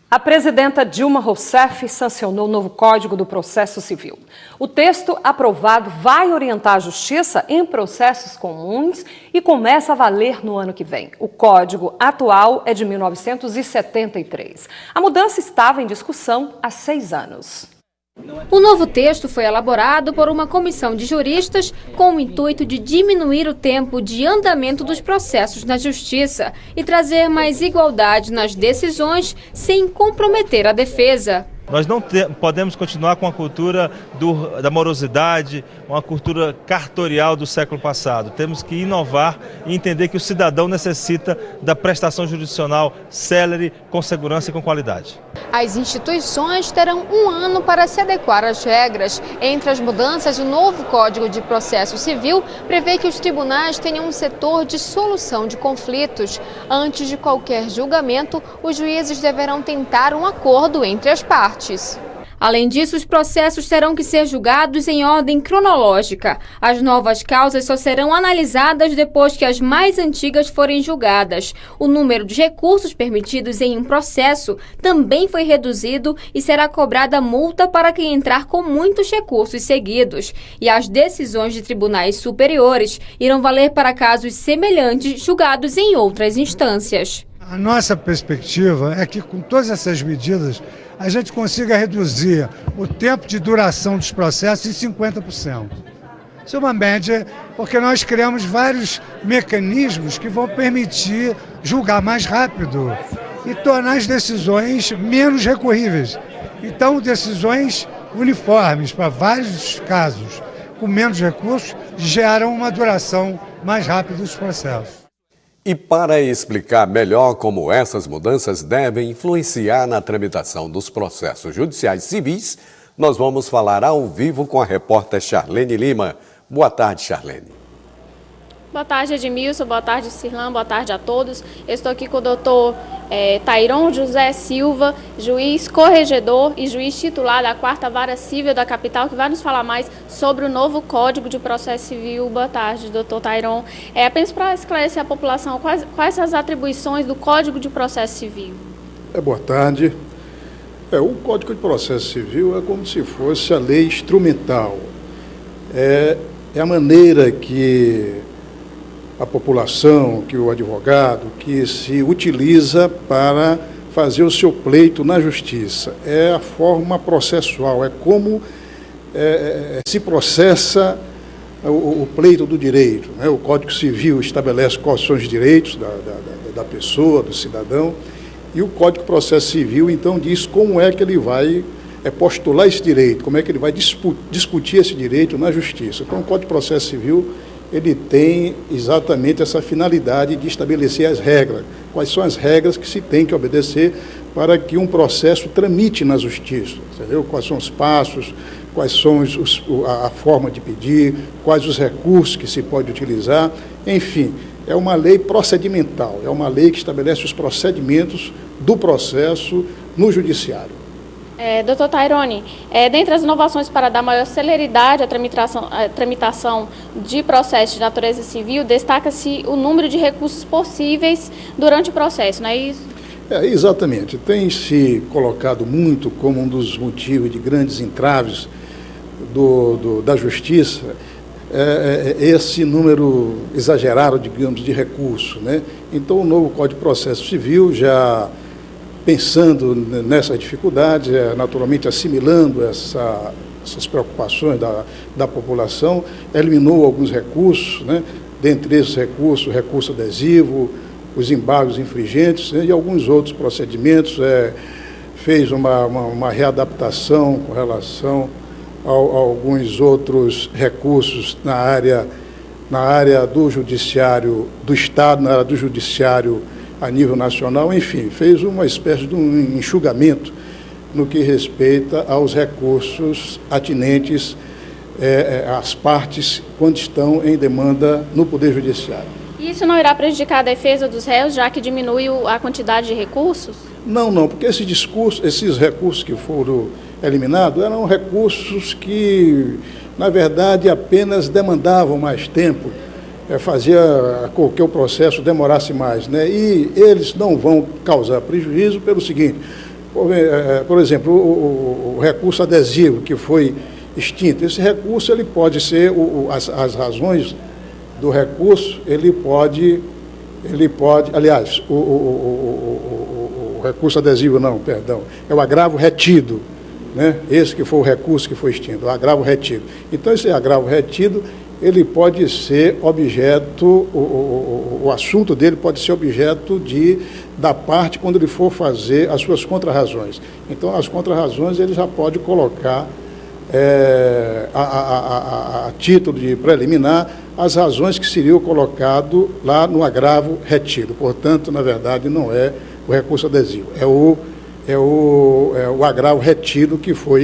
A presidenta Dilma Rousseff sancionou o novo Código do Processo Civil. O texto aprovado vai orientar a justiça em processos comuns e começa a valer no ano que vem. O Código atual é de 1973. A mudança estava em discussão há 6 anos. O novo texto foi elaborado por uma comissão de juristas com o intuito de diminuir o tempo de andamento dos processos na justiça e trazer mais igualdade nas decisões sem comprometer a defesa. Nós não podemos continuar com a cultura da morosidade, uma cultura cartorial do século passado. Temos que inovar e entender que o cidadão necessita da prestação jurisdicional célere, com segurança e com qualidade. As instituições terão 1 ano para se adequar às regras. Entre as mudanças, o novo Código de Processo Civil prevê que os tribunais tenham um setor de solução de conflitos. Antes de qualquer julgamento, os juízes deverão tentar um acordo entre as partes. Além disso, os processos terão que ser julgados em ordem cronológica. As novas causas só serão analisadas depois que as mais antigas forem julgadas. O número de recursos permitidos em um processo também foi reduzido e será cobrada multa para quem entrar com muitos recursos seguidos. E as decisões de tribunais superiores irão valer para casos semelhantes julgados em outras instâncias. A nossa perspectiva é que com todas essas medidas a gente consiga reduzir o tempo de duração dos processos em 50%. Isso é uma média, porque nós criamos vários mecanismos que vão permitir julgar mais rápido e tornar as decisões menos recorríveis. Então, decisões uniformes para vários casos, com menos recursos, geram uma duração mais rápida dos processos. E para explicar melhor como essas mudanças devem influenciar na tramitação dos processos judiciais civis, nós vamos falar ao vivo com a repórter Charlene Lima. Boa tarde, Charlene. Boa tarde, Edmilson. Boa tarde, Cirlan. Boa tarde a todos. Eu estou aqui com o doutor Tairon José Silva, juiz corregedor e juiz titular da 4ª Vara Civil da capital, que vai nos falar mais sobre o novo Código de Processo Civil. Boa tarde, doutor Tairon. Apenas para esclarecer a população, quais as atribuições do Código de Processo Civil? Boa tarde. O Código de Processo Civil é como se fosse a lei instrumental. É a maneira que a população, que o advogado, que se utiliza para fazer o seu pleito na justiça. É a forma processual, é como se processa o pleito do direito. Né? O Código Civil estabelece quais são os direitos da pessoa, do cidadão, e o Código de Processo Civil, então, diz como é que ele vai postular esse direito, como é que ele vai discutir esse direito na justiça. Então, o Código de Processo Civil ele tem exatamente essa finalidade de estabelecer as regras. Quais são as regras que se tem que obedecer para que um processo tramite na justiça, entendeu? Quais são os passos, quais são a forma de pedir, quais os recursos que se pode utilizar, enfim, é uma lei procedimental, é uma lei que estabelece os procedimentos do processo no judiciário. Doutor Tairone, dentre as inovações para dar maior celeridade à tramitação de processos de natureza civil, destaca-se o número de recursos possíveis durante o processo, não é isso? Exatamente. Tem se colocado muito como um dos motivos de grandes entraves da justiça esse número exagerado, digamos, de recursos, né? Então, o novo Código de Processo Civil, já pensando nessas dificuldades, naturalmente assimilando essas preocupações da população, eliminou alguns recursos, né? Dentre esses recursos, o recurso adesivo, os embargos infringentes, né? E alguns outros procedimentos, fez uma readaptação com relação a alguns outros recursos na área do judiciário do Estado, na área do judiciário a nível nacional, enfim, fez uma espécie de um enxugamento no que respeita aos recursos atinentes às partes quando estão em demanda no Poder Judiciário. E isso não irá prejudicar a defesa dos réus, já que diminui a quantidade de recursos? Não, porque esses recursos que foram eliminados eram recursos que, na verdade, apenas demandavam mais tempo, fazia com que o processo demorasse mais, né? E eles não vão causar prejuízo pelo seguinte: Por exemplo, o recurso adesivo que foi extinto, esse recurso ele pode ser, as razões do recurso, aliás, o recurso adesivo não, perdão, é o agravo retido, né? Esse que foi o recurso que foi extinto, o agravo retido. Então, esse agravo retido, ele pode ser objeto, o assunto dele pode ser objeto da parte quando ele for fazer as suas contrarrazões. Então, as contrarrazões ele já pode colocar a título de preliminar as razões que seriam colocado lá no agravo retido. Portanto, na verdade, não é o recurso adesivo, é o agravo retido que foi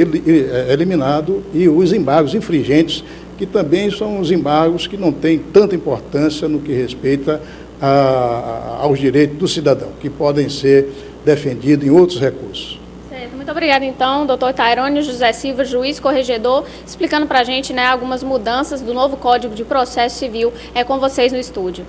eliminado e os embargos infringentes, que também são os embargos que não têm tanta importância no que respeita aos direitos do cidadão, que podem ser defendidos em outros recursos. Certo. Muito obrigada, então, doutor Tairone José Silva, juiz corregedor, explicando para a gente, né, algumas mudanças do novo Código de Processo Civil. É com vocês no estúdio.